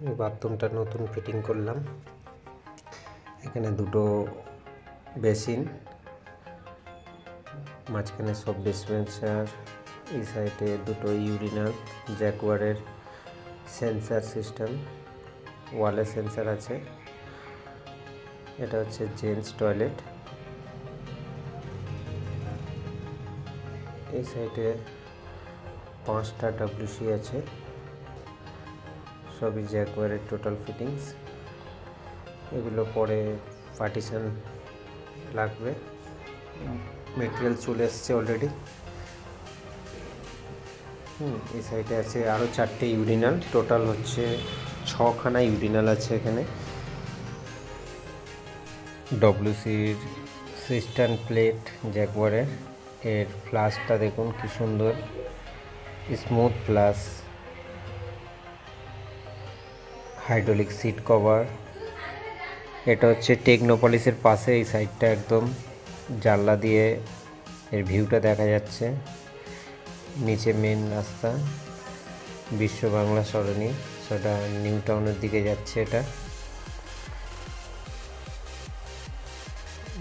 এই বাথরুমটা নতুন ফিটিং করলাম। এখানে দুটো বেসিন, মাঝখানে সব ডিসপেন্সার, এই সাইডে দুটো ইউরিনাল, জ্যাগুয়ারের সেন্সার সিস্টেম, ওয়ালে সেন্সার আছে। এটা হচ্ছে জেন্টস টয়লেট। এই সাইডে 5টা WC আছে, সবই জ্যাগুয়ারের টোটাল ফিটিংস। এগুলো পরে পার্টিশন লাগবে, মেটেরিয়াল চলে এসছে অলরেডি। এই সাইডে আছে আরও 4টে ইউরিনাল, টোটাল হচ্ছে 6খানা ইউরিনাল আছে এখানে। WCর সিস্টেম প্লেট জ্যাগুয়ারের। এর ফ্লাশটা দেখুন কি সুন্দর, smooth plus hydraulic seat cover. এটা হচ্ছে টেকনোপলিসের পাশে, এই সাইডটা একদম জানলা দিয়ে এর ভিউটা দেখা যাচ্ছে। নিচে মেন রাস্তা, বিশ্ব বাংলা সরণি, সেটা নিউ টাউনের দিকে যাচ্ছে। এটা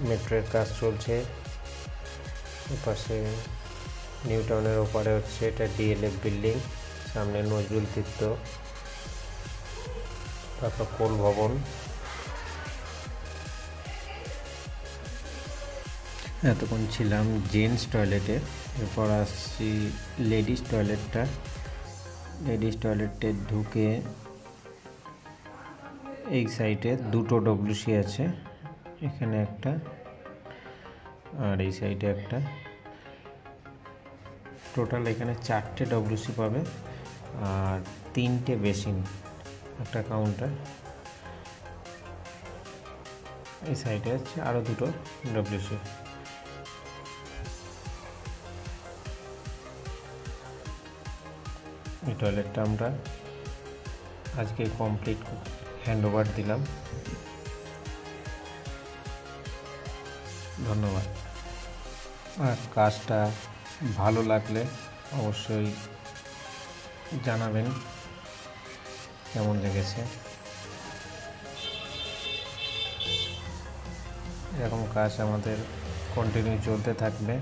মেট্রোর কাজ চলছে। এপাশে নিউ টাউনের ওপারে হচ্ছে এটা DLF বিল্ডিং, সামনে নজরুল তীর্থ, তারপর কোল ভবন। এতক্ষণ ছিলাম জেন্টস টয়লেটে, এরপর আসছি লেডিস টয়লেটটা। লেডিস টয়লেটে ঢুকে এই সাইডে দুটো WC আছে, এখানে একটা আর এই সাইডে একটা। টোটাল এখানে 4টে WC পাবে আর 3টে বেসিন, একটা কাউন্টার। এই সাইডে আছে আরও দুটো WC। এই টয়লেটটা আমরা আজকে কমপ্লিট হ্যান্ডওভার দিলাম। ধন্যবাদ। আর কাজটা ভালো লাগলে অবশ্যই জানাবেন কেমন লেগেছে। এরকম কাজ আমাদের কন্টিনিউ চলতে থাকবে।